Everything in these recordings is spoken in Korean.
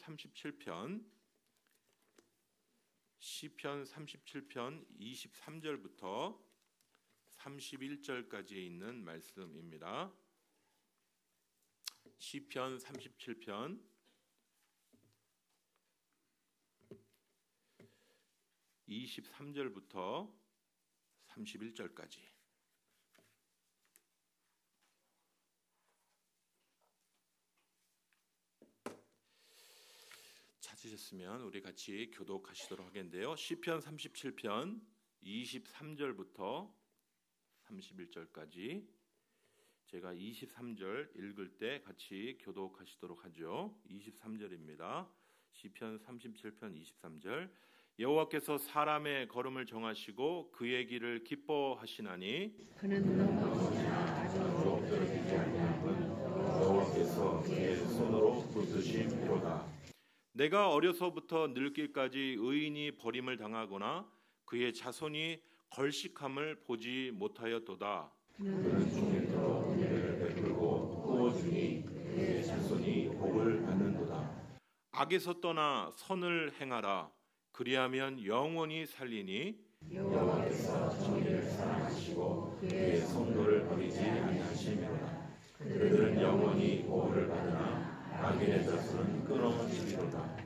37편 23절부터 31절까지에 있는 말씀입니다. 시편 37편 23절부터 31절까지. 찾으셨으면 우리 같이 교독하시도록 하겠는데요. 시편 37편 23절부터 31절까지 제가 23절 읽을 때 같이 교독하시도록 하죠. 23절입니다. 시편 37편 23절. 여호와께서 사람의 걸음을 정하시고 그의 길을 기뻐하시나니 그는 넘어지나 아주 엎드러지지 아니하고 여호와께서 그의 손으로 붙드심이로다. 내가 어려서부터 늙기까지 의인이 버림을 당하거나 그의 자손이 걸식함을 보지 못하였도다. 그는 종일토록 은혜를 베풀고 구워주니 그의 자손이 복을 받는도다. 악에서 떠나 선을 행하라. 그리하면 영원히 살리니 여호와께서 정의를 사랑하시고 그의 성도를 버리지 아니하심이로다. 그들은 영원히 보호를 받으나 악인의 자손은 끊어지리로다.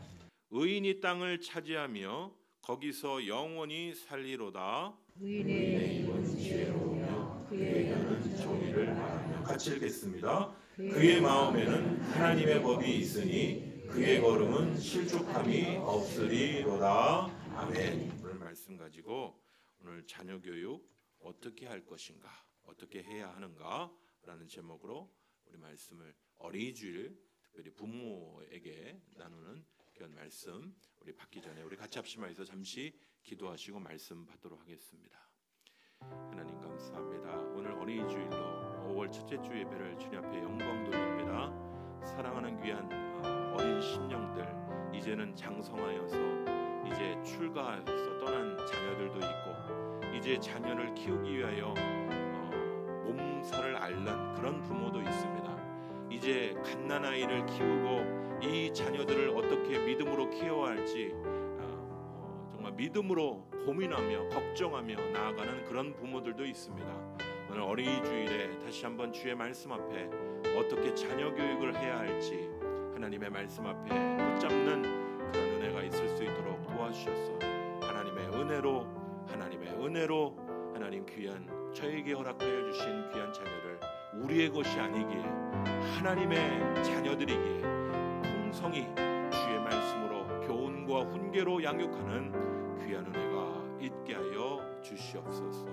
의인이 땅을 차지하며 거기서 영원히 살리로다. 의인의 입은 지혜로우며 그의 혀는 정의를 말하며. 같이 읽겠습니다. 그의 마음에는 하나님의 법이 있으니 그의 걸음은 실족함이 없으리로다. 아멘. 오늘 말씀 가지고 오늘 자녀 교육 어떻게 할 것인가, 어떻게 해야 하는가 라는 제목으로 우리 말씀을 어린이주일 특별히 부모에게 나누는 그런 말씀 우리 받기 전에 우리 같이 합심하여서 잠시 기도하시고 말씀 받도록 하겠습니다. 하나님 감사합니다. 오늘 어린이주일로 5월 첫째 주 예배를 주님 앞에 영광 돌립니다. 사랑하는 귀한 어린 심령들, 이제는 장성하여서 이제 출가해서 떠난 자녀들도 있고 이제 자녀를 키우기 위하여 몸살을 앓는 그런 부모도 있습니다. 이제 갓난아이를 키우고 이 자녀들을 어떻게 믿음으로 키워야 할지 정말 믿음으로 고민하며 걱정하며 나아가는 그런 부모들도 있습니다. 오늘 어린이주일에 다시 한번 주의 말씀 앞에 어떻게 자녀 교육을 해야 할지 하나님의 말씀 앞에 붙잡는 그런 은혜가 있을 수 있도록 도와주셔서 하나님의 은혜로 하나님 귀한 저에게 허락하여 주신 귀한 자녀를 우리의 것이 아니기에 하나님의 자녀들이기에 풍성히 주의 말씀으로 교훈과 훈계로 양육하는 귀한 은혜가 있게 하여 주시옵소서.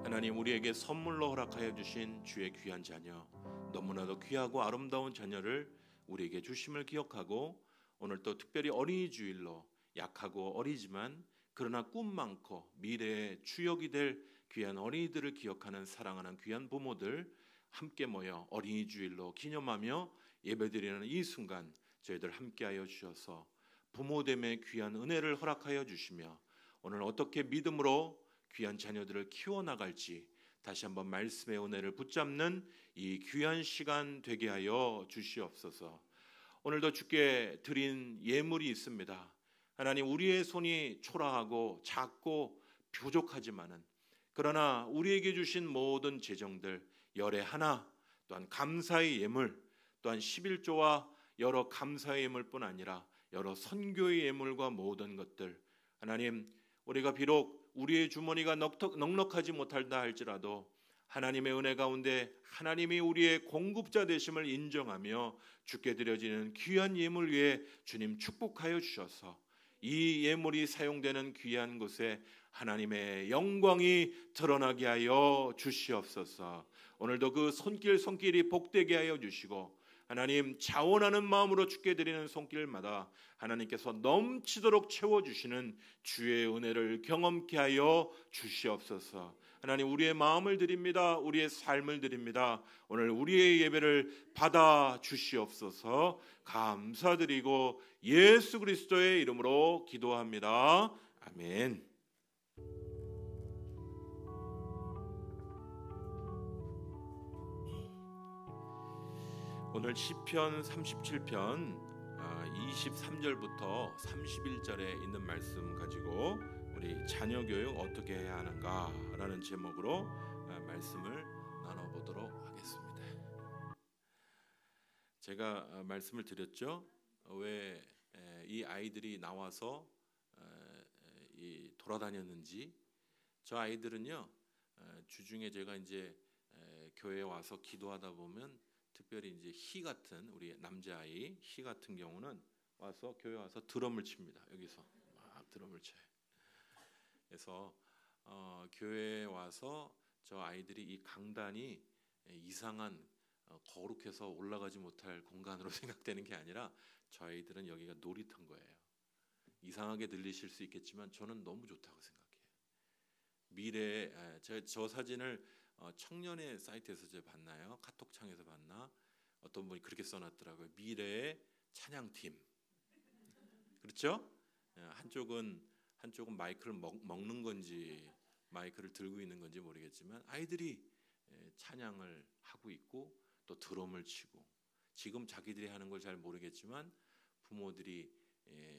하나님, 우리에게 선물로 허락하여 주신 주의 귀한 자녀, 너무나도 귀하고 아름다운 자녀를 우리에게 주심을 기억하고 오늘 또 특별히 어린이주일로 약하고 어리지만 그러나 꿈 많고 미래의 주역이 될 귀한 어린이들을 기억하는 사랑하는 귀한 부모들 함께 모여 어린이주일로 기념하며 예배드리는 이 순간 저희들 함께하여 주셔서 부모됨의 귀한 은혜를 허락하여 주시며 오늘 어떻게 믿음으로 귀한 자녀들을 키워나갈지 다시 한번 말씀의 은혜를 붙잡는 이 귀한 시간 되게 하여 주시옵소서. 오늘도 주께 드린 예물이 있습니다. 하나님, 우리의 손이 초라하고 작고 부족하지만은 그러나 우리에게 주신 모든 재정들 열의 하나 또한 감사의 예물 또한 11조와 여러 감사의 예물뿐 아니라 여러 선교의 예물과 모든 것들 하나님, 우리가 비록 우리의 주머니가 넉넉하지 못하다 할지라도 하나님의 은혜 가운데 하나님이 우리의 공급자 되심을 인정하며 주께 드려지는 귀한 예물 위에 주님 축복하여 주셔서 이 예물이 사용되는 귀한 곳에 하나님의 영광이 드러나게 하여 주시옵소서. 오늘도 그 손길이 복되게 하여 주시고 하나님, 자원하는 마음으로 주께 드리는 손길마다 하나님께서 넘치도록 채워주시는 주의 은혜를 경험케 하여 주시옵소서. 하나님, 우리의 마음을 드립니다. 우리의 삶을 드립니다. 오늘 우리의 예배를 받아 주시옵소서. 감사드리고 예수 그리스도의 이름으로 기도합니다. 아멘. 오늘 시편 37편 23절부터 31절에 있는 말씀 가지고 우리 자녀 교육 어떻게 해야 하는가라는 제목으로 말씀을 나눠보도록 하겠습니다. 제가 말씀을 드렸죠. 왜 이 아이들이 나와서 돌아다녔는지. 저 아이들은요, 주중에 제가 이제 교회에 와서 기도하다 보면 특별히 이제 희 같은 우리 남자아이 희 같은 경우는 와서 교회 와서 드럼을 칩니다. 여기서 막 드럼을 쳐요. 그래서 교회에 와서 저 아이들이 이 강단이 이상한 거룩해서 올라가지 못할 공간으로 생각되는 게 아니라 저 아이들은 여기가 놀이터인 거예요. 이상하게 들리실 수 있겠지만 저는 너무 좋다고 생각해요. 미래에 저 사진을 청년의 사이트에서 제가 봤나요? 카톡창에서 봤나? 어떤 분이 그렇게 써놨더라고요. 미래의 찬양팀. 그렇죠? 한쪽은 마이크를 먹는 건지 마이크를 들고 있는 건지 모르겠지만 아이들이 찬양을 하고 있고 또 드럼을 치고, 지금 자기들이 하는 걸 잘 모르겠지만 부모들이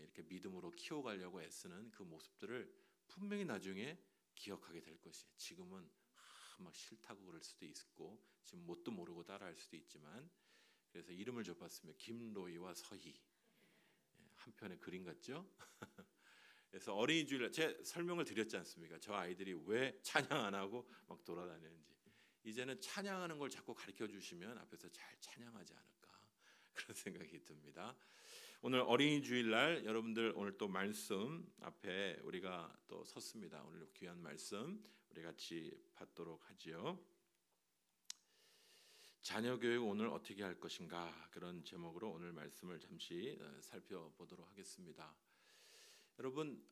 이렇게 믿음으로 키워가려고 애쓰는 그 모습들을 분명히 나중에 기억하게 될 것이에요. 지금은 막 싫다고 그럴 수도 있고 지금 뭣도 모르고 따라할 수도 있지만, 그래서 이름을 줘봤으면 김로이와 서희. 한편의 그림 같죠? 그래서 어린이 주일날 제가 설명을 드렸지 않습니까? 저 아이들이 왜 찬양 안 하고 막 돌아다니는지. 이제는 찬양하는 걸 자꾸 가르쳐 주시면 앞에서 잘 찬양하지 않을까 그런 생각이 듭니다. 오늘 어린이 주일날 여러분들 오늘 또 말씀 앞에 우리가 또 섰습니다. 오늘 귀한 말씀 우리 같이 받도록 하지요. 자녀 교육 오늘 어떻게 할 것인가, 그런 제목으로 오늘 말씀을 잠시 살펴보도록 하겠습니다. 여러분,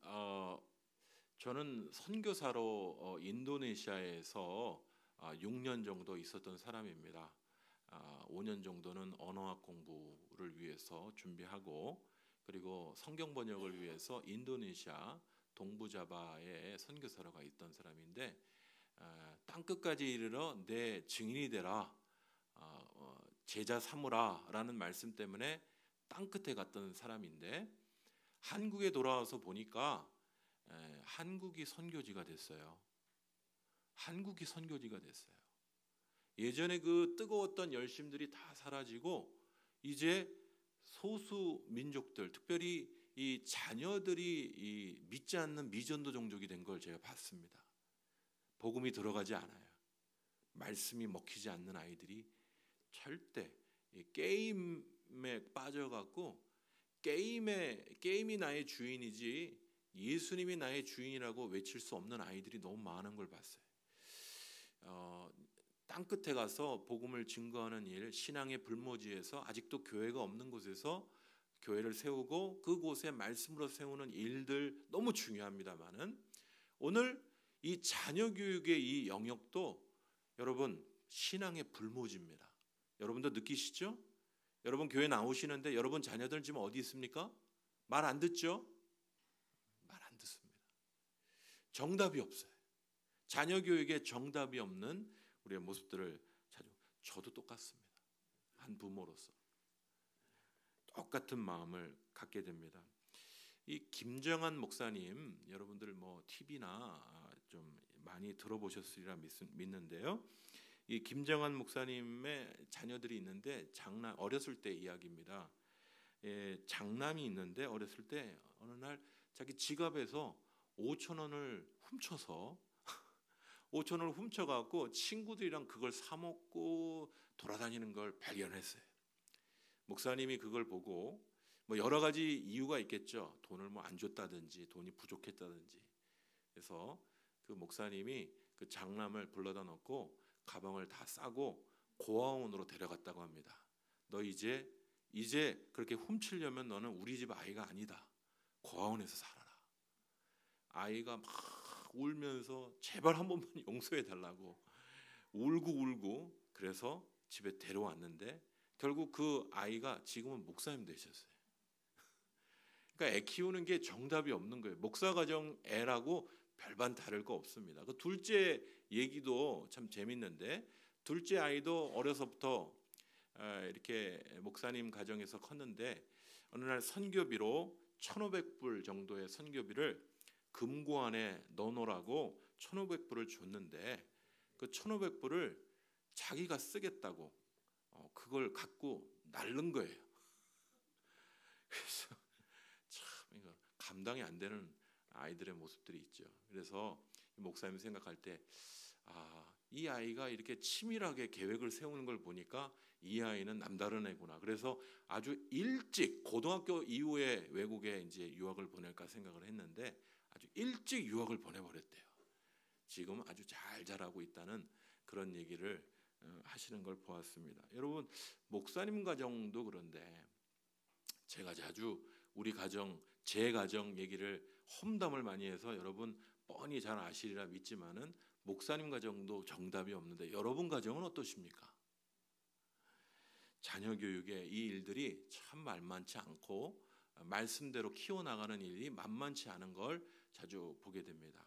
저는 선교사로 인도네시아에서 6년 정도 있었던 사람입니다. 5년 정도는 언어학 공부를 위해서 준비하고, 그리고 성경 번역을 위해서 인도네시아 동부자바에 선교사로가 있던 사람인데, 땅 끝까지 이르러 내 증인이 되라, 제자 삼으라 라는 말씀 때문에 땅 끝에 갔던 사람인데, 한국에 돌아와서 보니까 한국이 선교지가 됐어요. 한국이 선교지가 됐어요. 예전에 그 뜨거웠던 열심들이 다 사라지고 이제 소수 민족들, 특별히 이 자녀들이 이 믿지 않는 미전도 종족이 된 걸 제가 봤습니다. 복음이 들어가지 않아요. 말씀이 먹히지 않는 아이들이 절대 이 게임에 빠져갖고 게임이 나의 주인이지 예수님이 나의 주인이라고 외칠 수 없는 아이들이 너무 많은 걸 봤어요. 땅 끝에 가서 복음을 증거하는 일, 신앙의 불모지에서 아직도 교회가 없는 곳에서 교회를 세우고 그곳에 말씀으로 세우는 일들 너무 중요합니다만은, 오늘 이 자녀 교육의 이 영역도 여러분 신앙의 불모지입니다. 여러분도 느끼시죠? 여러분 교회 나오시는데 여러분 자녀들 지금 어디 있습니까? 말 안 듣죠? 말 안 듣습니다. 정답이 없어요. 자녀 교육에 정답이 없는 우리의 모습들을 저도 똑같습니다. 한 부모로서 똑같은 마음을 갖게 됩니다. 이 김정한 목사님, 여러분들 뭐 TV나 좀 많이 들어보셨으리라 믿는데요. 이 김정한 목사님의 자녀들이 있는데 어렸을 때 이야기입니다. 장남이 있는데 어렸을 때 어느 날 자기 지갑에서 5,000원을 훔쳐서 5,000원을 훔쳐갖고 친구들이랑 그걸 사 먹고 돌아다니는 걸 발견했어요. 목사님이 그걸 보고 뭐 여러 가지 이유가 있겠죠. 돈을 뭐 안 줬다든지 돈이 부족했다든지. 그래서 그 목사님이 그 장남을 불러다 놓고 가방을 다 싸고 고아원으로 데려갔다고 합니다. 너 이제 그렇게 훔치려면 너는 우리 집 아이가 아니다. 고아원에서 살아라. 아이가 막 울면서 제발 한 번만 용서해 달라고 울고 그래서 집에 데려왔는데 결국 그 아이가 지금은 목사님 되셨어요. 그러니까 애 키우는 게 정답이 없는 거예요. 목사 가정 애라고 별반 다를 거 없습니다. 그 둘째 얘기도 참 재밌는데, 둘째 아이도 어려서부터 이렇게 목사님 가정에서 컸는데 어느 날 선교비로 1,500불 정도의 선교비를 금고 안에 넣어놓으라고 1,500불을 줬는데 그 1,500불을 자기가 쓰겠다고 그걸 갖고 날른 거예요. 그래서 참 이거 감당이 안 되는 아이들의 모습들이 있죠. 그래서 목사님 생각할 때 이 아이가 이렇게 치밀하게 계획을 세우는 걸 보니까 이 아이는 남다른 애구나. 그래서 아주 일찍 고등학교 이후에 외국에 이제 유학을 보낼까 생각을 했는데 아주 일찍 유학을 보내버렸대요. 지금 아주 잘 자라고 있다는 그런 얘기를 하시는 걸 보았습니다. 여러분 목사님 가정도 그런데 제가 자주 우리 가정, 제 가정 얘기를 험담을 많이 해서 여러분 뻔히 잘 아시리라 믿지만은 목사님 가정도 정답이 없는데 여러분 가정은 어떠십니까? 자녀 교육에 이 일들이 참 만만치 않고 말씀대로 키워나가는 일이 만만치 않은 걸 자주 보게 됩니다.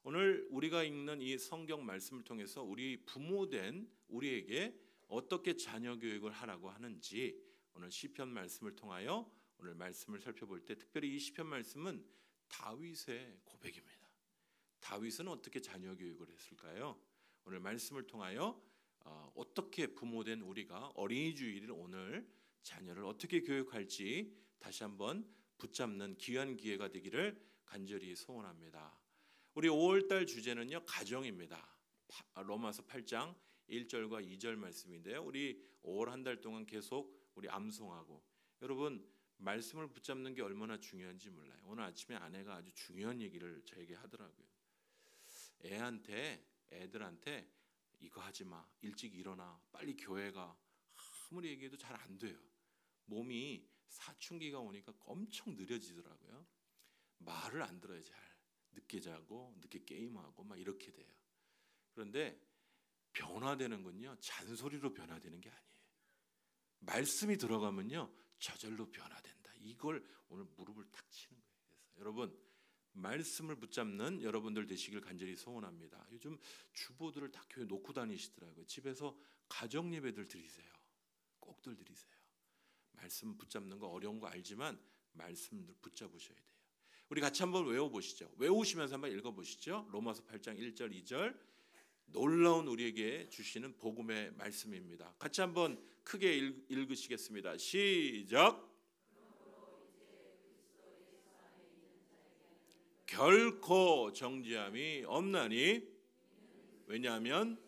오늘 우리가 읽는 이 성경 말씀을 통해서 우리 부모된 우리에게 어떻게 자녀 교육을 하라고 하는지 오늘 시편 말씀을 통하여 오늘 말씀을 살펴볼 때 특별히 이 시편 말씀은 다윗의 고백입니다. 다윗은 어떻게 자녀 교육을 했을까요? 오늘 말씀을 통하여 어떻게 부모된 우리가 어린이 주일을 오늘 자녀를 어떻게 교육할지 다시 한번 붙잡는 귀한 기회가 되기를 간절히 소원합니다. 우리 5월달 주제는요 가정입니다. 로마서 8장 1절과 2절 말씀인데요. 우리 5월 한 달 동안 계속 우리 암송하고 여러분 말씀을 붙잡는 게 얼마나 중요한지 몰라요. 오늘 아침에 아내가 아주 중요한 얘기를 저에게 하더라고요. 애들한테 이거 하지 마, 일찍 일어나, 빨리 교회 가. 아무리 얘기해도 잘 안 돼요. 몸이 사춘기가 오니까 엄청 느려지더라고요. 말을 안 들어요. 잘 늦게 자고 늦게 게임하고 막 이렇게 돼요. 그런데 변화되는 건요 잔소리로 변화되는 게 아니에요. 말씀이 들어가면요 저절로 변화된다. 이걸 오늘 무릎을 탁 치는 거예요. 그래서 여러분 말씀을 붙잡는 여러분들 되시길 간절히 소원합니다. 요즘 주보들을 다 교회 놓고 다니시더라고요. 집에서 가정 예배들 드리세요. 꼭들 드리세요. 말씀 붙잡는 거 어려운 거 알지만 말씀들 붙잡으셔야 돼요. 우리 같이 한번 외워보시죠. 외우시면서 한번 읽어보시죠. 로마서 8장 1절 2절 놀라운 우리에게 주시는 복음의 말씀입니다. 같이 한번 크게 읽으시겠습니다. 시작. 결코 정죄함이 없나니 왜냐하면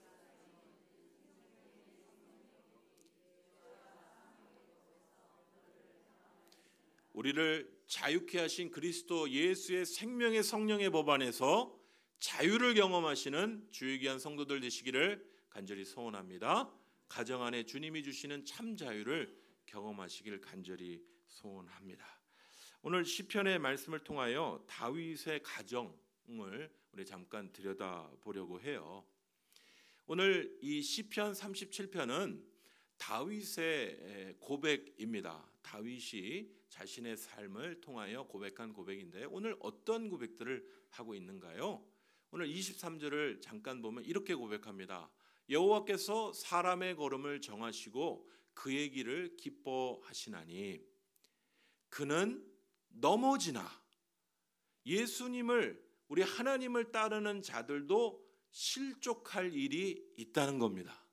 우리를 자유케 하신 그리스도 예수의 생명의 성령의 법 안에서 자유를 경험하시는 주의 귀한 성도들 되시기를 간절히 소원합니다. 가정 안에 주님이 주시는 참 자유를 경험하시길 간절히 소원합니다. 오늘 시편의 말씀을 통하여 다윗의 가정을 우리 잠깐 들여다보려고 해요. 오늘 이 시편 37편은 다윗의 고백입니다. 다윗이 자신의 삶을 통하여 고백한 고백인데 오늘 어떤 고백들을 하고 있는가요? 오늘 23절을 잠깐 보면 이렇게 고백합니다. 여호와께서 사람의 걸음을 정하시고 그의 길을 기뻐하시나니 그는 넘어지나. 예수님을 우리 하나님을 따르는 자들도 실족할 일이 있다는 겁니다.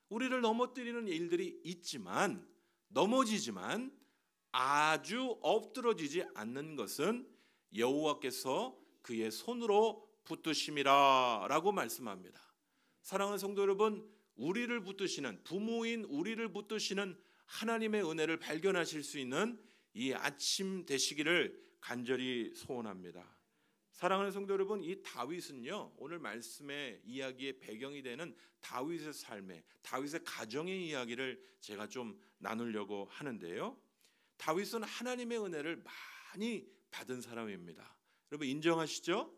우리를 넘어뜨리는 일들이 있지만 넘어지지만 아주 엎드러지지 않는 것은 여호와께서 그의 손으로 붙드심이라 라고 말씀합니다. 사랑하는 성도 여러분, 우리를 붙드시는 부모인 우리를 붙드시는 하나님의 은혜를 발견하실 수 있는 이 아침 되시기를 간절히 소원합니다. 사랑하는 성도 여러분, 이 다윗은요 오늘 말씀의 이야기의 배경이 되는 다윗의 삶의 다윗의 가정의 이야기를 제가 좀 나누려고 하는데요. 다윗은 하나님의 은혜를 많이 받은 사람입니다. 여러분 인정하시죠?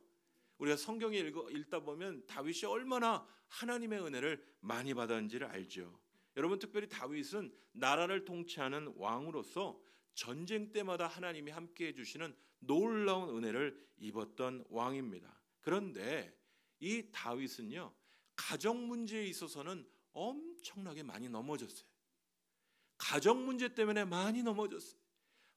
우리가 성경에 읽다 보면 다윗이 얼마나 하나님의 은혜를 많이 받았는지를 알죠. 여러분 특별히 다윗은 나라를 통치하는 왕으로서 전쟁 때마다 하나님이 함께해 주시는 놀라운 은혜를 입었던 왕입니다. 그런데 이 다윗은요 가정 문제에 있어서는 엄청나게 많이 넘어졌어요. 가정 문제 때문에 많이 넘어졌어요.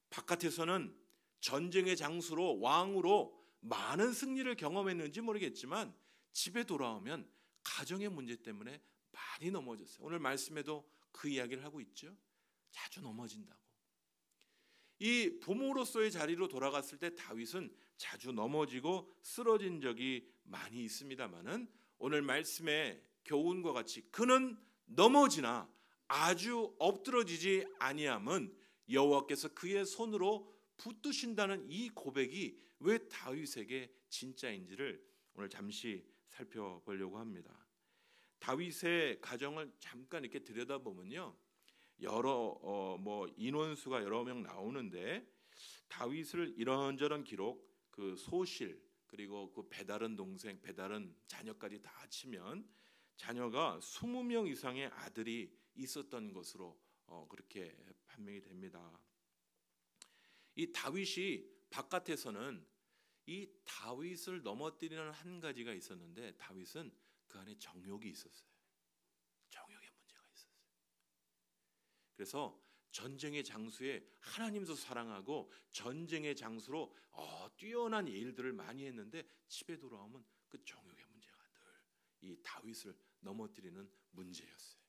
바깥에서는 전쟁의 장수로 왕으로 많은 승리를 경험했는지 모르겠지만 집에 돌아오면 가정의 문제 때문에 많이 넘어졌어요. 오늘 말씀에도 그 이야기를 하고 있죠. 자주 넘어진다고. 이 부모로서의 자리로 돌아갔을 때 다윗은 자주 넘어지고 쓰러진 적이 많이 있습니다만은 오늘 말씀의 교훈과 같이 그는 넘어지나 아주 엎드러지지 아니함은 여호와께서 그의 손으로 붙드신다는 이 고백이 왜 다윗에게 진짜인지를 오늘 잠시 살펴보려고 합니다. 다윗의 가정을 잠깐 이렇게 들여다보면요, 여러 인원수가 여러 명 나오는데 다윗을 이런저런 기록, 그 소실, 그리고 그 배다른 동생, 배다른 자녀까지 다 합치면 자녀가 20명 이상의 아들이 있었던 것으로 그렇게 판명이 됩니다. 이 다윗이 바깥에서는 이 다윗을 넘어뜨리는 한 가지가 있었는데 다윗은 그 안에 정욕이 있었어요. 정욕의 문제가 있었어요. 그래서 전쟁의 장수에 하나님도 사랑하고 전쟁의 장수로 뛰어난 일들을 많이 했는데 집에 돌아오면 그 정욕의 문제가 늘 이 다윗을 넘어뜨리는 문제였어요.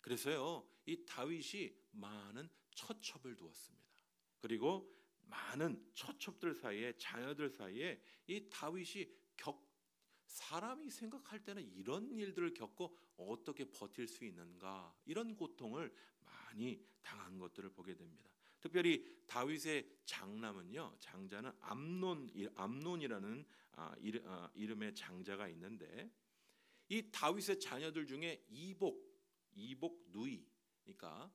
그래서요, 이 다윗이 많은 처첩을 두었습니다. 그리고 많은 처첩들 사이에, 자녀들 사이에 이 다윗이 사람이 생각할 때는 이런 일들을 겪고 어떻게 버틸 수 있는가, 이런 고통을 많이 당한 것들을 보게 됩니다. 특별히 다윗의 장남은요, 장자는 암논이라는 이름의 장자가 있는데 이 다윗의 자녀들 중에 이복 누이, 그러니까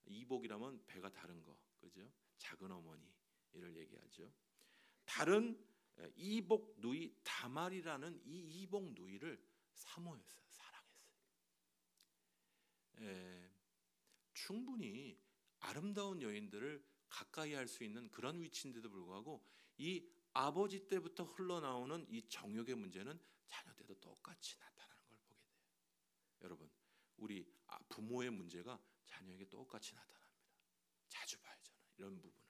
이복이라면 배가 다른 거, 그죠? 작은 어머니 이를 얘기하죠. 다른 이복 누이 다말이라는 이 이복 누이를 사모했어요. 사랑했어요. 충분히 아름다운 여인들을 가까이 할 수 있는 그런 위치인데도 불구하고 이 아버지 때부터 흘러나오는 이 정욕의 문제는 자녀 때도 똑같이 나타나는 걸 보게 돼요. 여러분, 우리 부모의 문제가 자녀에게 똑같이 나타납니다. 자주 봐요, 저는 이런 부분을.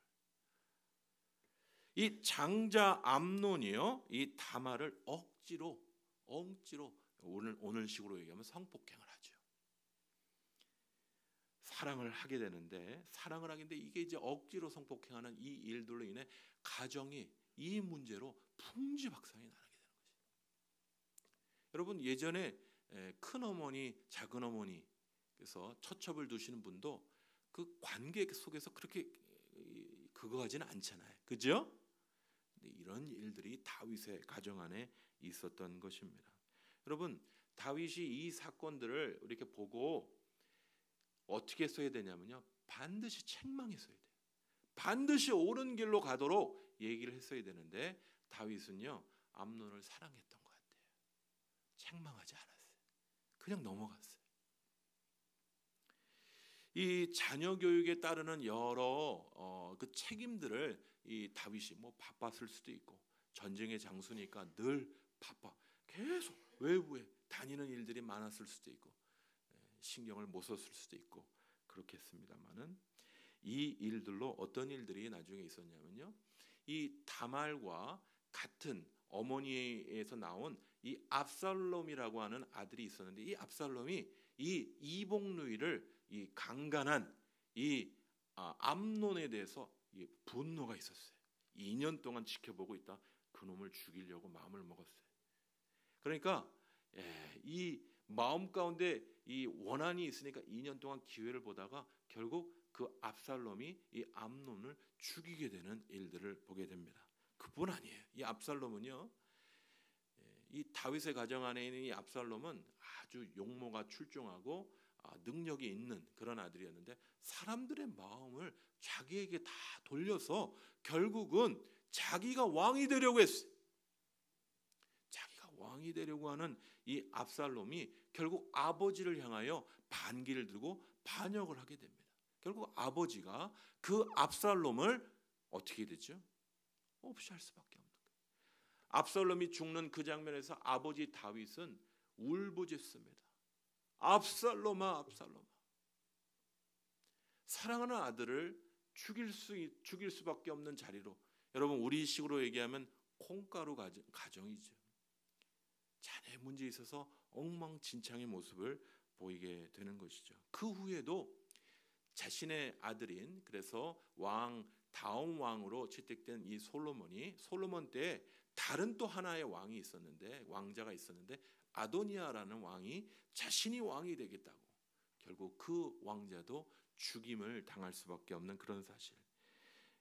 이 장자 암논이요, 이 다말을 억지로 오늘식으로 얘기하면 성폭행을 하죠. 사랑을 하게 되는데 이게 이제 억지로 성폭행하는 이 일들로 인해 가정이 이 문제로 풍지박산이 나게 되는 것이죠. 여러분, 예전에 큰 어머니, 작은 어머니, 그래서 처첩을 두시는 분도 그 관계 속에서 그렇게 그거 하지는 않잖아요, 그죠? 이런 일들이 다윗의 가정 안에 있었던 것입니다. 여러분, 다윗이 이 사건들을 이렇게 보고 어떻게 써야 되냐면요, 반드시 책망했어야 돼요. 반드시 옳은 길로 가도록 얘기를 했어야 되는데 다윗은요, 암논을 사랑했던 것 같아요. 책망하지 않았어요. 그냥 넘어갔어요. 이 자녀 교육에 따르는 여러 그 책임들을 이 다윗이 바빴을 수도 있고, 전쟁의 장수니까 늘 바빠, 계속 외부에 다니는 일들이 많았을 수도 있고, 신경을 못 썼을 수도 있고 그렇겠습니다만은 이 일들로 어떤 일들이 나중에 있었냐면요, 이 다말과 같은 어머니에서 나온 이 압살롬이라고 하는 아들이 있었는데 이 압살롬이 이 이복누이를 이 강간한 이 암논에 대해서 분노가 있었어요. 2년 동안 지켜보고 있다 그놈을 죽이려고 마음을 먹었어요. 그러니까 이 마음 가운데 이 원한이 있으니까 2년 동안 기회를 보다가 결국 그 압살롬이 이 암논을 죽이게 되는 일들을 보게 됩니다. 그뿐 아니에요. 이 압살롬은요, 이 다윗의 가정 안에 있는 이 압살롬은 아주 용모가 출중하고 능력이 있는 그런 아들이었는데 사람들의 마음을 자기에게 다 돌려서 결국은 자기가 왕이 되려고 했어요. 자기가 왕이 되려고 하는 이 압살롬이 결국 아버지를 향하여 반기를 들고 반역을 하게 됩니다. 결국 아버지가 그 압살롬을 어떻게 되죠? 없이 할 수밖에 없는 거예요. 압살롬이 죽는 그 장면에서 아버지 다윗은 울부짖습니다. 압살롬아, 압살롬아. 사랑하는 아들을 죽일 수밖에 없는 자리로, 여러분 우리식으로 얘기하면 콩가루 가정이죠. 자녀의 문제에 있어서 엉망진창의 모습을 보이게 되는 것이죠. 그 후에도 자신의 아들인, 그래서 다음 왕으로 채택된 이 솔로몬 때에 다른 또 하나의 왕자가 있었는데 아도니아라는 왕이 자신이 왕이 되겠다고 결국 그 왕자도 죽임을 당할 수밖에 없는 그런 사실.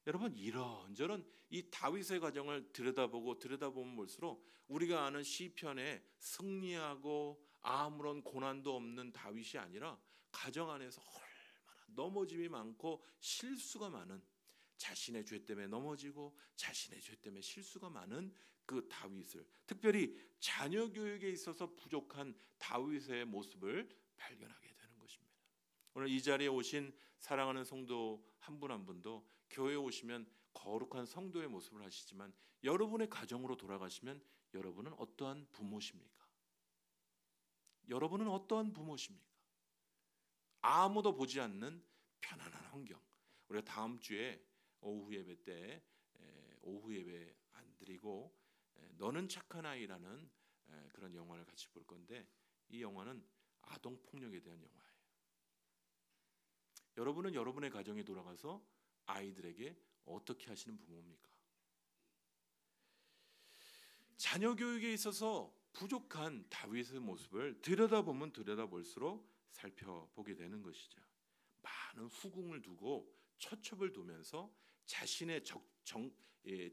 여러분 이런저런 이 다윗의 가정을 들여다보면 볼수록 우리가 아는 시편에 승리하고 아무런 고난도 없는 다윗이 아니라 가정 안에서 얼마나 넘어짐이 많고 실수가 많은, 자신의 죄 때문에 넘어지고 자신의 죄 때문에 실수가 많은 그 다윗을, 특별히 자녀 교육에 있어서 부족한 다윗의 모습을 발견하게 되는 것입니다. 오늘 이 자리에 오신 사랑하는 성도 한 분 한 분도 교회에 오시면 거룩한 성도의 모습을 하시지만 여러분의 가정으로 돌아가시면 여러분은 어떠한 부모십니까? 여러분은 어떠한 부모십니까? 아무도 보지 않는 편안한 환경. 우리가 다음 주에 오후 예배 때 오후 예배 안 드리고 너는 착한 아이라는 그런 영화를 같이 볼 건데, 이 영화는 아동 폭력에 대한 영화예요. 여러분은 여러분의 가정에 돌아가서 아이들에게 어떻게 하시는 부모입니까? 자녀 교육에 있어서 부족한 다윗의 모습을 들여다보면 들여다볼수록 살펴보게 되는 것이죠. 많은 후궁을 두고 처첩을 두면서 자신의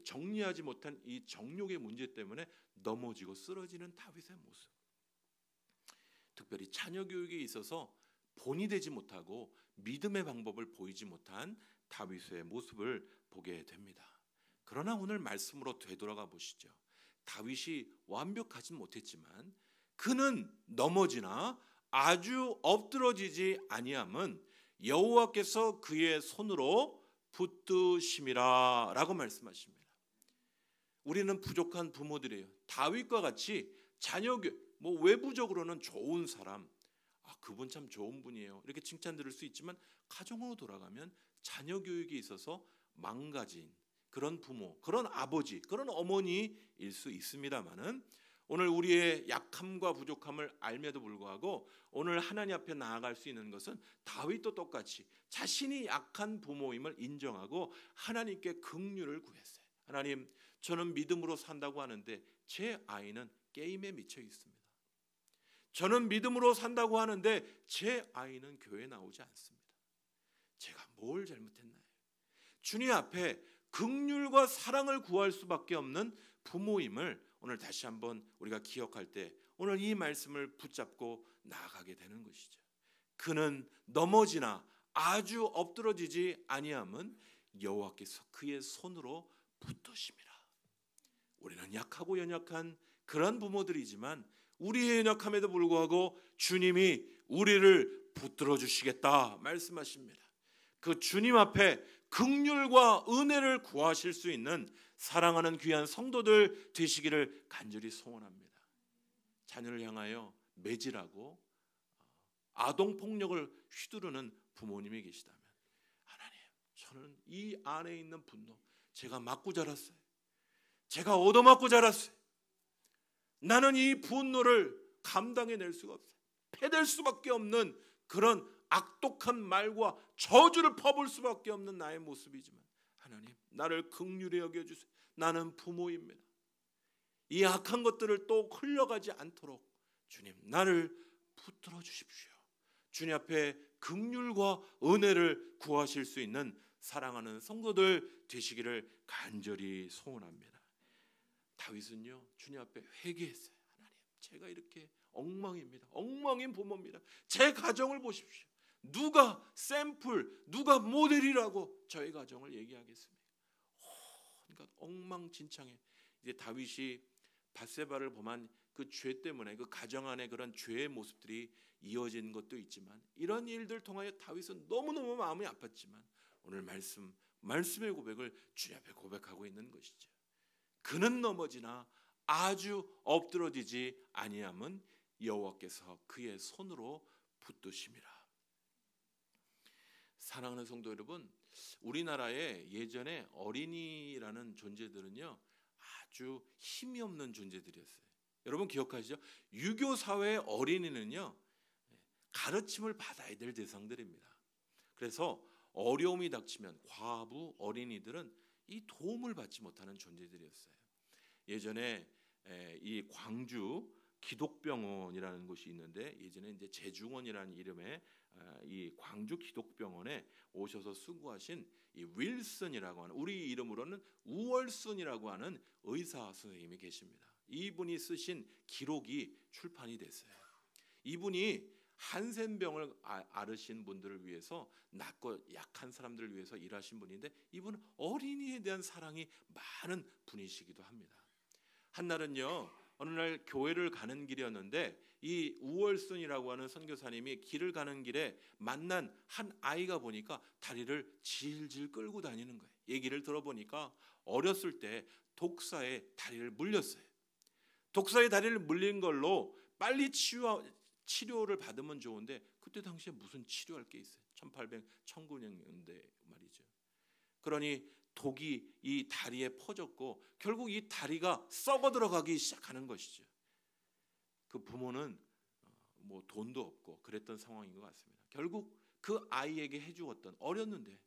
정리하지 못한 이 정욕의 문제 때문에 넘어지고 쓰러지는 다윗의 모습. 특별히 자녀 교육에 있어서 본이 되지 못하고 믿음의 방법을 보이지 못한 다윗의 모습을 보게 됩니다. 그러나 오늘 말씀으로 되돌아가 보시죠. 다윗이 완벽하진 못했지만 그는 넘어지나 아주 엎드러지지 아니함은 여호와께서 그의 손으로 붙드심이라 라고 말씀하십니다. 우리는 부족한 부모들이에요. 다윗과 같이 자녀 교육, 외부적으로는 좋은 사람, 그분 참 좋은 분이에요, 이렇게 칭찬 들을 수 있지만 가정으로 돌아가면 자녀 교육에 있어서 망가진 그런 부모, 그런 아버지, 그런 어머니일 수 있습니다만은 오늘 우리의 약함과 부족함을 알면도 불구하고 오늘 하나님 앞에 나아갈 수 있는 것은 다윗도 똑같이 자신이 약한 부모임을 인정하고 하나님께 긍휼을 구했어요. 하나님, 저는 믿음으로 산다고 하는데 제 아이는 게임에 미쳐 있습니다. 저는 믿음으로 산다고 하는데 제 아이는 교회에 나오지 않습니다. 제가 뭘 잘못했나요? 주님 앞에 긍휼과 사랑을 구할 수밖에 없는 부모임을 오늘 다시 한번 우리가 기억할 때 오늘 이 말씀을 붙잡고 나아가게 되는 것이죠. 그는 넘어지나 아주 엎드러지지 아니함은 여호와께서 그의 손으로 붙드심이라. 우리는 약하고 연약한 그런 부모들이지만 우리의 연약함에도 불구하고 주님이 우리를 붙들어 주시겠다 말씀하십니다. 그 주님 앞에 긍휼과 은혜를 구하실 수 있는 사랑하는 귀한 성도들 되시기를 간절히 소원합니다. 자녀를 향하여 매질하고 아동폭력을 휘두르는 부모님이 계시다면, 하나님, 저는 이 안에 있는 분노, 제가 맞고 자랐어요. 제가 얻어맞고 자랐어요. 나는 이 분노를 감당해낼 수가 없어요. 패될 수밖에 없는 그런 악독한 말과 저주를 퍼부을 수밖에 없는 나의 모습이지만 하나님, 나를 긍휼히 여겨주세요. 나는 부모입니다. 이 악한 것들을 또 흘려가지 않도록 주님, 나를 붙들어 주십시오. 주님 앞에 긍휼과 은혜를 구하실 수 있는 사랑하는 성도들 되시기를 간절히 소원합니다. 다윗은요, 주님 앞에 회개했어요. 하나님, 제가 이렇게 엉망입니다. 엉망인 부모입니다. 제 가정을 보십시오. 누가 샘플, 누가 모델이라고 저희 가정을 얘기하겠습니까? 그러니까 엉망진창해. 이제 다윗이 밧세바를 범한 그 죄 때문에 그 가정 안에 그런 죄의 모습들이 이어진 것도 있지만, 이런 일들 통하여 다윗은 너무너무 마음이 아팠지만 오늘 말씀의 고백을 주님 앞에 고백하고 있는 것이죠. 그는 넘어지나 아주 엎드러지지 아니함은 여호와께서 그의 손으로 붙드심이라. 사랑하는 성도 여러분, 우리나라에 예전에 어린이라는 존재들은요 아주 힘이 없는 존재들이었어요. 여러분 기억하시죠? 유교 사회의 어린이는요 가르침을 받아야 될 대상들입니다. 그래서 어려움이 닥치면 과부, 어린이들은 이 도움을 받지 못하는 존재들이었어요. 예전에 이 광주 기독병원이라는 곳이 있는데, 예전에 이제 재중원이라는 이름의 이 광주 기독병원에 오셔서 수고하신 이 윌슨이라고 하는, 우리 이름으로는 우월순이라고 하는 의사 선생님이 계십니다. 이분이 쓰신 기록이 출판이 됐어요. 이분이 한센병을 앓으신 분들을 위해서, 낮고 약한 사람들을 위해서 일하신 분인데, 이분은 어린이에 대한 사랑이 많은 분이시기도 합니다. 한날은요, 어느 날 교회를 가는 길이었는데 이 우월순이라고 하는 선교사님이 길을 가는 길에 만난 한 아이가 보니까 다리를 질질 끌고 다니는 거예요. 얘기를 들어보니까 어렸을 때 독사에 다리를 물렸어요. 독사에 다리를 물린 걸로 빨리 치료를 받으면 좋은데, 그때 당시에 무슨 치료할 게 있어요? 1900-1900년대 말이죠. 그러니 독이 이 다리에 퍼졌고 결국 이 다리가 썩어 들어가기 시작하는 것이죠. 그 부모는 뭐 돈도 없고 그랬던 상황인 것 같습니다. 결국 그 아이에게 해주었던, 어렸는데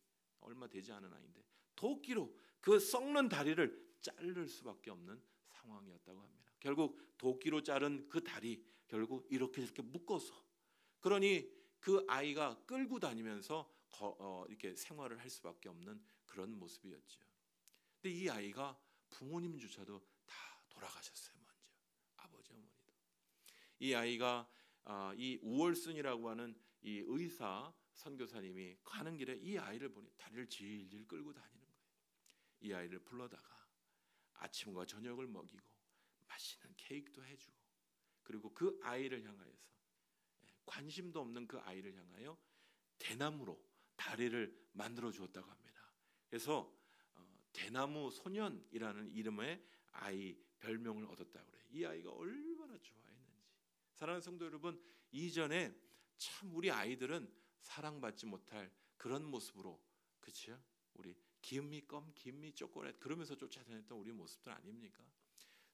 얼마 되지 않은 아이인데 도끼로 그 썩는 다리를 자를 수밖에 없는 상황이었다고 합니다. 결국 도끼로 자른 그 다리, 결국 이렇게 묶어서, 그러니 그 아이가 끌고 다니면서 이렇게 생활을 할 수밖에 없는 그런 모습이었죠. 근데 이 아이가 부모님조차도 다 돌아가셨어요. 먼저 아버지 어머니도. 이 아이가 이 우월순이라고 하는 이 의사 선교사님이 가는 길에 이 아이를 보니 다리를 질질 끌고 다니는 거예요. 이 아이를 불러다가 아침과 저녁을 먹이고 맛있는 케이크도 해주고, 그리고 그 아이를 향하여서, 관심도 없는 그 아이를 향하여 대나무로 다리를 만들어 주었다고 합니다. 그래서 대나무 소년이라는 이름의 아이 별명을 얻었다고 그래요. 이 아이가 얼마나 좋아했는지. 사랑하는 성도 여러분, 이전에 참 우리 아이들은 사랑받지 못할 그런 모습으로, 그렇죠? 우리 기음미 껌, 기음미 초콜릿 그러면서 쫓아다녔던 우리 모습들 아닙니까?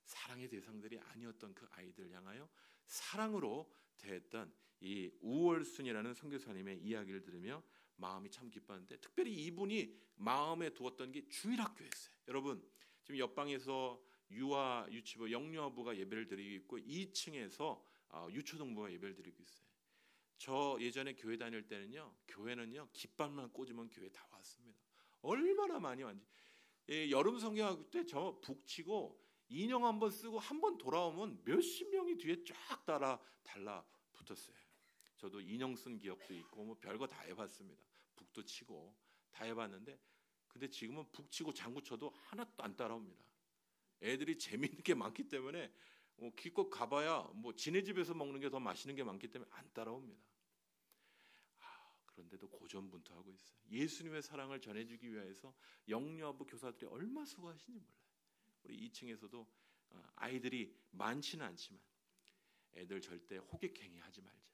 사랑의 대상들이 아니었던 그 아이들 향하여 사랑으로 대했던 이 우월순이라는 선교사님의 이야기를 들으며 마음이 참 기뻤는데, 특별히 이분이 마음에 두었던 게 주일학교였어요. 여러분, 지금 옆방에서 유아 유치부 영유아부가 예배를 드리고 있고 2층에서 유초등부가 예배를 드리고 있어요. 저 예전에 교회 다닐 때는요, 교회는요 깃발만 꽂으면 교회 다 왔습니다. 얼마나 많이 왔는지. 여름 성경학교 때 저 북치고 인형 한번 쓰고 한번 돌아오면 몇십 명이 뒤에 쫙 달라 붙었어요. 저도 인형 쓴 기억도 있고 뭐 별거 다 해봤습니다. 북도 치고 다 해봤는데, 근데 지금은 북 치고 장구 쳐도 하나도 안 따라옵니다. 애들이 재미있는 게 많기 때문에 기껏 가봐야 뭐 지네 집에서 먹는 게 더 맛있는 게 많기 때문에 안 따라옵니다. 그런데도 고전분투하고 있어요. 예수님의 사랑을 전해주기 위해서 영유아부 교사들이 얼마나 수고하시는지 몰라요. 우리 2층에서도 아이들이 많지는 않지만 애들 절대 호객행위 하지 말자.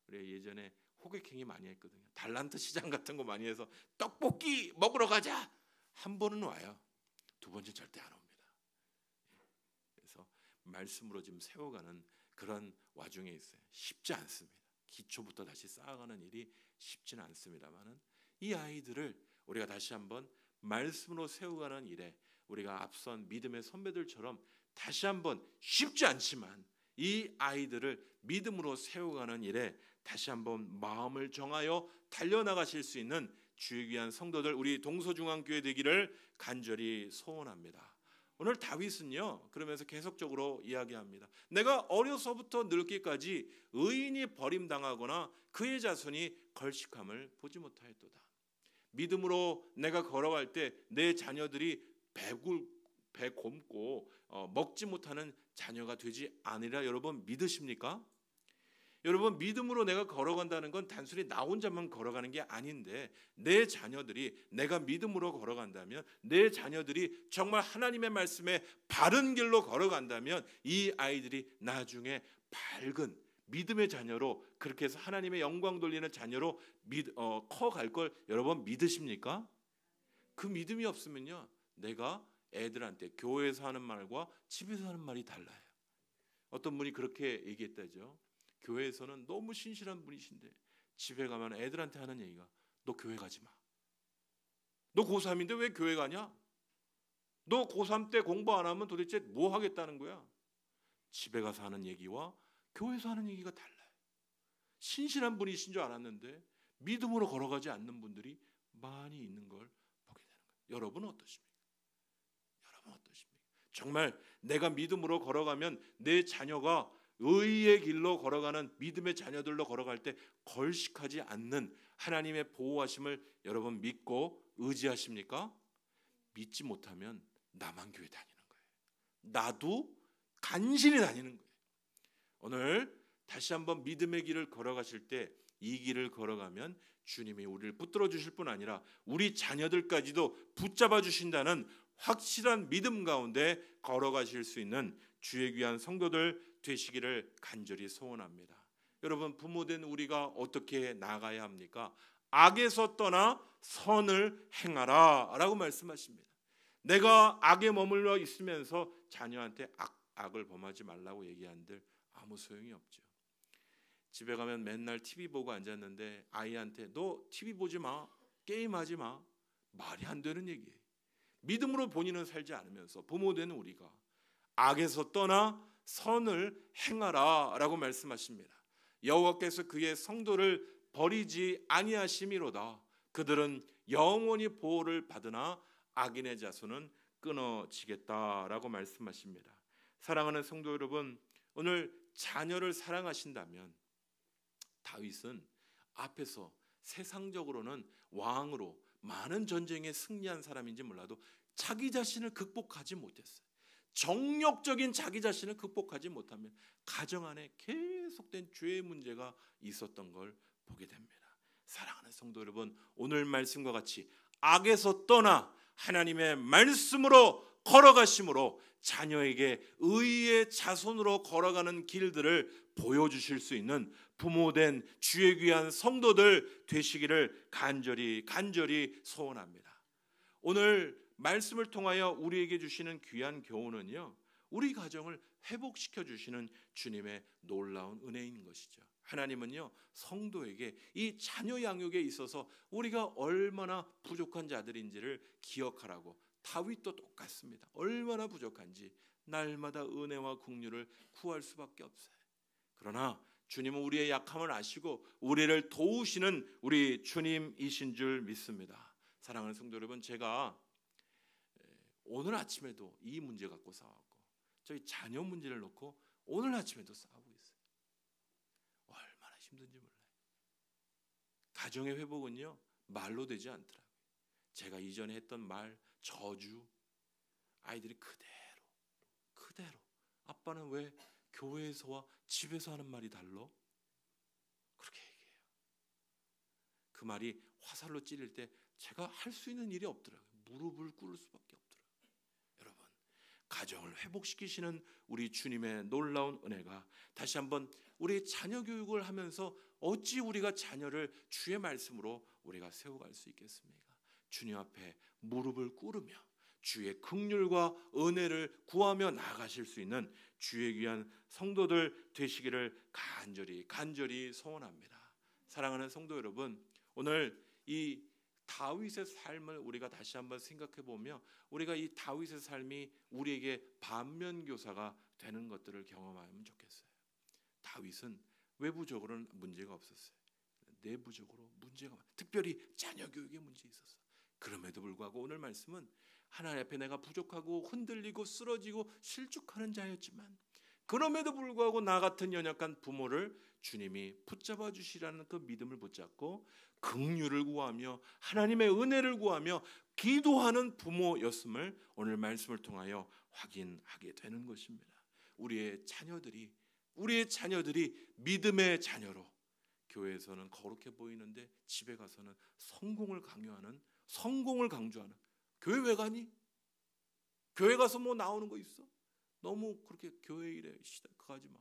우리 예전에 호객행위 많이 했거든요. 달란트 시장 같은 거 많이 해서 떡볶이 먹으러 가자. 한 번은 와요. 두 번째 절대 안 옵니다. 그래서 말씀으로 지금 세워가는 그런 와중에 있어요. 쉽지 않습니다. 기초부터 다시 쌓아가는 일이 쉽지는 않습니다만은, 이 아이들을 우리가 다시 한번 말씀으로 세워가는 일에 우리가 앞선 믿음의 선배들처럼 다시 한번 쉽지 않지만 이 아이들을 믿음으로 세워가는 일에 다시 한번 마음을 정하여 달려나가실 수 있는 주의 귀한 성도들, 우리 동서중앙교회 되기를 간절히 소원합니다. 오늘 다윗은요 그러면서 계속적으로 이야기합니다. 내가 어려서부터 늙기까지 의인이 버림당하거나 그의 자손이 걸식함을 보지 못하였도다. 믿음으로 내가 걸어갈 때 내 자녀들이 배 곪고 먹지 못하는 자녀가 되지 않으리라. 여러분 믿으십니까? 여러분, 믿음으로 내가 걸어간다는 건 단순히 나 혼자만 걸어가는 게 아닌데, 내 자녀들이, 내가 믿음으로 걸어간다면, 내 자녀들이 정말 하나님의 말씀에 바른 길로 걸어간다면 이 아이들이 나중에 밝은 믿음의 자녀로 그렇게 해서 하나님의 영광 돌리는 자녀로 커갈 걸 여러분 믿으십니까? 그 믿음이 없으면요, 내가 애들한테 교회에서 하는 말과 집에서 하는 말이 달라요. 어떤 분이 그렇게 얘기했다죠. 교회에서는 너무 신실한 분이신데 집에 가면 애들한테 하는 얘기가 너 교회 가지 마. 너 고3인데 왜 교회 가냐? 너 고3 때 공부 안 하면 도대체 뭐 하겠다는 거야? 집에 가서 하는 얘기와 교회에서 하는 얘기가 달라요. 신실한 분이신 줄 알았는데 믿음으로 걸어가지 않는 분들이 많이 있는 걸 보게 되는 거예요. 여러분은 어떠십니까? 여러분 어떠십니까? 정말 내가 믿음으로 걸어가면 내 자녀가 의의 길로 걸어가는 믿음의 자녀들로 걸어갈 때 걸식하지 않는 하나님의 보호하심을 여러분 믿고 의지하십니까? 믿지 못하면 나만 교회 다니는 거예요. 나도 간신히 다니는 거예요. 오늘 다시 한번 믿음의 길을 걸어가실 때 이 길을 걸어가면 주님이 우리를 붙들어 주실 뿐 아니라 우리 자녀들까지도 붙잡아 주신다는 확실한 믿음 가운데 걸어가실 수 있는 주의 귀한 성도들 되시기를 간절히 소원합니다. 여러분, 부모된 우리가 어떻게 나아가야 합니까? 악에서 떠나 선을 행하라 라고 말씀하십니다. 내가 악에 머물러 있으면서 자녀한테 악을 범하지 말라고 얘기한들 아무 소용이 없죠. 집에 가면 맨날 TV 보고 앉았는데 아이한테 너 TV 보지 마, 게임하지 마, 말이 안 되는 얘기예요. 믿음으로 본인은 살지 않으면서 부모된 우리가 악에서 떠나 선을 행하라 라고 말씀하십니다. 여호와께서 그의 성도를 버리지 아니하심이로다. 그들은 영원히 보호를 받으나 악인의 자손은 끊어지겠다라고 말씀하십니다. 사랑하는 성도 여러분, 오늘 자녀를 사랑하신다면 다윗은 앞에서 세상적으로는 왕으로 많은 전쟁에 승리한 사람인지 몰라도 자기 자신을 극복하지 못했어요. 정력적인 자기 자신을 극복하지 못하면 가정 안에 계속된 죄의 문제가 있었던 걸 보게 됩니다. 사랑하는 성도 여러분, 오늘 말씀과 같이 악에서 떠나 하나님의 말씀으로 걸어가심으로 자녀에게 의의 자손으로 걸어가는 길들을 보여주실 수 있는 부모된 주의 귀한 성도들 되시기를 간절히 소원합니다. 오늘 말씀을 통하여 우리에게 주시는 귀한 교훈은요, 우리 가정을 회복시켜 주시는 주님의 놀라운 은혜인 것이죠. 하나님은요, 성도에게 이 자녀 양육에 있어서 우리가 얼마나 부족한 자들인지를 기억하라고, 다윗도 똑같습니다. 얼마나 부족한지 날마다 은혜와 긍휼을 구할 수밖에 없어요. 그러나 주님은 우리의 약함을 아시고 우리를 도우시는 우리 주님이신 줄 믿습니다. 사랑하는 성도 여러분, 제가 오늘 아침에도 이 문제 갖고 싸웠고 저희 자녀 문제를 놓고 오늘 아침에도 싸우고 있어요. 얼마나 힘든지 몰라요. 가정의 회복은요, 말로 되지 않더라고요. 제가 이전에 했던 말, 저주, 아이들이 그대로 아빠는 왜 교회에서와 집에서 하는 말이 달라? 그렇게 얘기해요. 그 말이 화살로 찌를 때 제가 할 수 있는 일이 없더라고요. 무릎을 꿇을 수밖에 없더라고요. 여러분, 가정을 회복시키시는 우리 주님의 놀라운 은혜가 다시 한번 우리 자녀 교육을 하면서 어찌 우리가 자녀를 주의 말씀으로 우리가 세워갈 수 있겠습니까? 주님 앞에 무릎을 꿇으며 주의 긍휼과 은혜를 구하며 나아가실 수 있는 주의 귀한 성도들 되시기를 간절히 소원합니다. 사랑하는 성도 여러분, 오늘 이 다윗의 삶을 우리가 다시 한번 생각해 보며 우리가 이 다윗의 삶이 우리에게 반면교사가 되는 것들을 경험하면 좋겠어요. 다윗은 외부적으로는 문제가 없었어요. 내부적으로 문제가 특별히 자녀 교육에 문제 있었어요. 그럼에도 불구하고 오늘 말씀은 하나님 앞에 내가 부족하고 흔들리고 쓰러지고 실족하는 자였지만 그럼에도 불구하고 나 같은 연약한 부모를 주님이 붙잡아 주시라는 그 믿음을 붙잡고 긍휼을 구하며 하나님의 은혜를 구하며 기도하는 부모였음을 오늘 말씀을 통하여 확인하게 되는 것입니다. 우리의 자녀들이 믿음의 자녀로 교회에서는 거룩해 보이는데 집에 가서는 성공을 강조하는 교회 왜 가니? 교회 가서 뭐 나오는 거 있어? 너무 그렇게 교회 일에 그거 하지 마.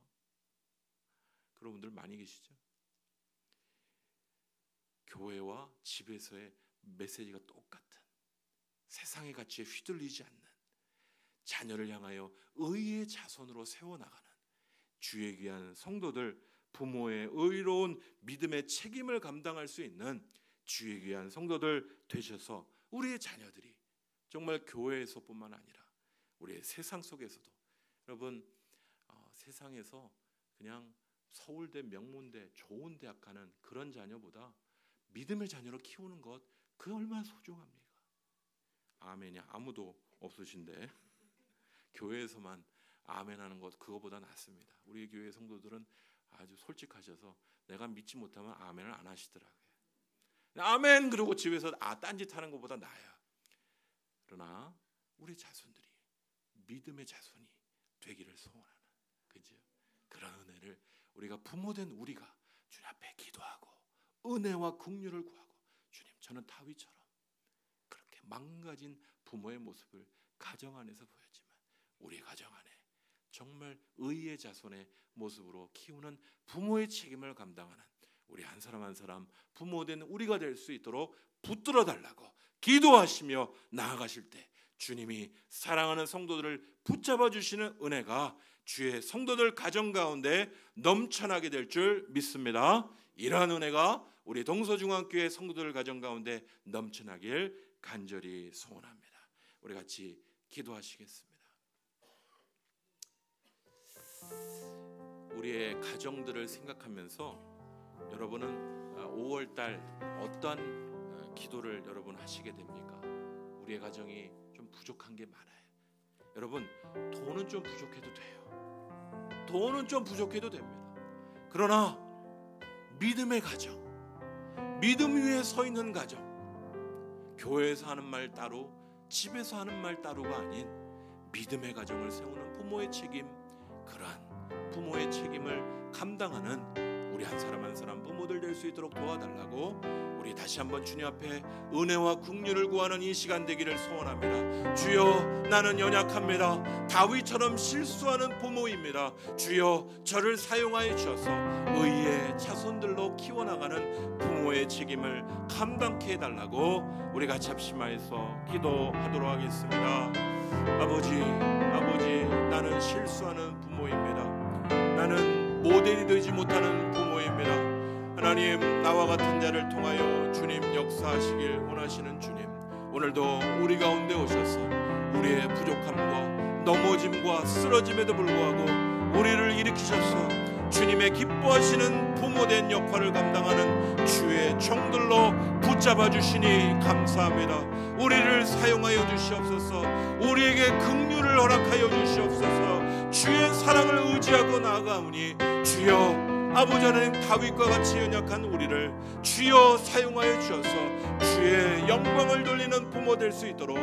그런 분들 많이 계시죠? 교회와 집에서의 메시지가 똑같은, 세상의 가치에 휘둘리지 않는, 자녀를 향하여 의의 자손으로 세워나가는 주의 귀한 성도들, 부모의 의로운 믿음의 책임을 감당할 수 있는 주의 귀한 성도들 되셔서 우리의 자녀들이 정말 교회에서뿐만 아니라 우리의 세상 속에서도, 여러분 세상에서 그냥 서울대, 명문대, 좋은 대학 가는 그런 자녀보다 믿음의 자녀로 키우는 것, 그 얼마나 소중합니까? 아멘이 아무도 없으신데 교회에서만 아멘하는 것, 그거보다 낫습니다. 우리 교회 성도들은 아주 솔직하셔서 내가 믿지 못하면 아멘을 안 하시더라고요. 아멘 그러고 집에서 딴짓하는 것보다 나아요. 그러나 우리 자손들이 믿음의 자손이 되기를 소원하는, 그죠? 그런 은혜를 우리가 부모된 우리가 주님 앞에 기도하고 은혜와 긍휼을 구하고, 주님 저는 다윗처럼 그렇게 망가진 부모의 모습을 가정 안에서 보였지만 우리 가정 안에 정말 의의 자손의 모습으로 키우는 부모의 책임을 감당하는 우리 한 사람 한 사람 부모된 우리가 될 수 있도록 붙들어 달라고 기도하시며 나아가실 때 주님이 사랑하는 성도들을 붙잡아 주시는 은혜가 주의 성도들 가정 가운데 넘쳐나게 될 줄 믿습니다. 이러한 은혜가 우리 동서중앙교회 성도들 가정 가운데 넘쳐나길 간절히 소원합니다. 우리 같이 기도하시겠습니다. 우리의 가정들을 생각하면서 여러분은 5월달 어떤 기도를 여러분 하시게 됩니까? 우리의 가정이 좀 부족한 게 많아요. 여러분, 돈은 좀 부족해도 돼요. 돈은 좀 부족해도 됩니다. 그러나 믿음의 가정, 믿음 위에 서 있는 가정, 교회에서 하는 말 따로, 집에서 하는 말 따로가 아닌 믿음의 가정을 세우는 부모의 책임, 그러한 부모의 책임을 감당하는 우리 한 사람 한 사람 부모들 될 수 있도록 도와달라고 우리 다시 한번 주님 앞에 은혜와 긍휼을 구하는 이 시간 되기를 소원합니다. 주여, 나는 연약합니다. 다윗처럼 실수하는 부모입니다. 주여, 저를 사용하여 주셔서 의의 자손들로 키워나가는 부모의 책임을 감당케 해달라고 우리 같이 합심하여서 기도하도록 하겠습니다. 아버지, 나는 실수하는 부모입니다. 나는 모델이 되지 못하는 부모입니다. 하나님, 나와 같은 자를 통하여 주님 역사하시길 원하시는 주님, 오늘도 우리 가운데 오셔서 우리의 부족함과 넘어짐과 쓰러짐에도 불구하고 우리를 일으키셔서 주님의 기뻐하시는 부모된 역할을 감당하는 주의 종들로 붙잡아 주시니 감사합니다. 우리를 사용하여 주시옵소서. 우리에게 긍휼을 허락하여 주시옵소서. 주의 사랑을 의지하고 나아가오니 주여, 아버지 하나님, 다윗과 같이 연약한 우리를 주여 사용하여 주셔서 주의 영광을 돌리는 부모 될 수 있도록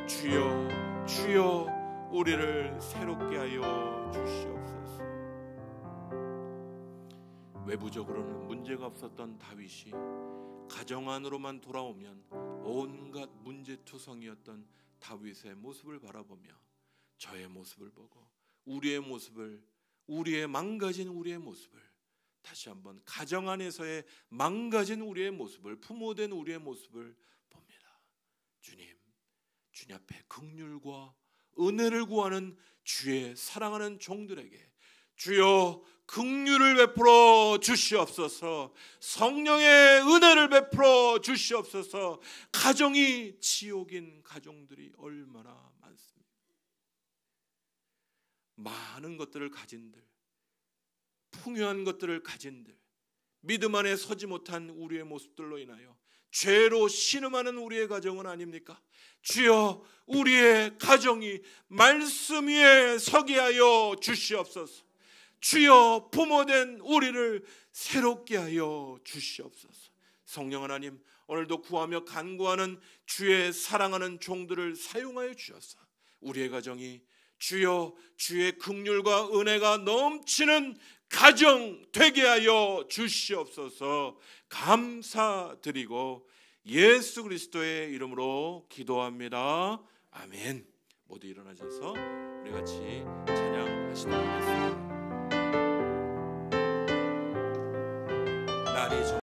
주여 우리를 새롭게 하여 주시옵소서. 외부적으로는 문제가 없었던 다윗이 가정 안으로만 돌아오면 온갖 문제투성이었던 다윗의 모습을 바라보며 저의 모습을 보고 우리의 모습을, 우리의 망가진 우리의 모습을 다시 한번 가정 안에서의 망가진 우리의 모습을, 부모된 우리의 모습을 봅니다. 주님 앞에 긍휼과 은혜를 구하는 주의 사랑하는 종들에게 주여 긍휼을 베풀어 주시옵소서. 성령의 은혜를 베풀어 주시옵소서. 가정이 지옥인 가정들이 얼마나 많습니까? 많은 것들을 가진들, 풍요한 것들을 가진들, 믿음 안에 서지 못한 우리의 모습들로 인하여 죄로 신음하는 우리의 가정은 아닙니까? 주여, 우리의 가정이 말씀 위에 서게 하여 주시옵소서. 주여, 부모된 우리를 새롭게 하여 주시옵소서. 성령 하나님, 오늘도 구하며 간구하는 주의 사랑하는 종들을 사용하여 주셔서 우리의 가정이 주여, 주의 긍휼과 은혜가 넘치는 가정 되게 하여 주시옵소서. 감사드리고 예수 그리스도의 이름으로 기도합니다. 아멘. 모두 일어나셔서 우리 같이 찬양하시도록 하겠습니다.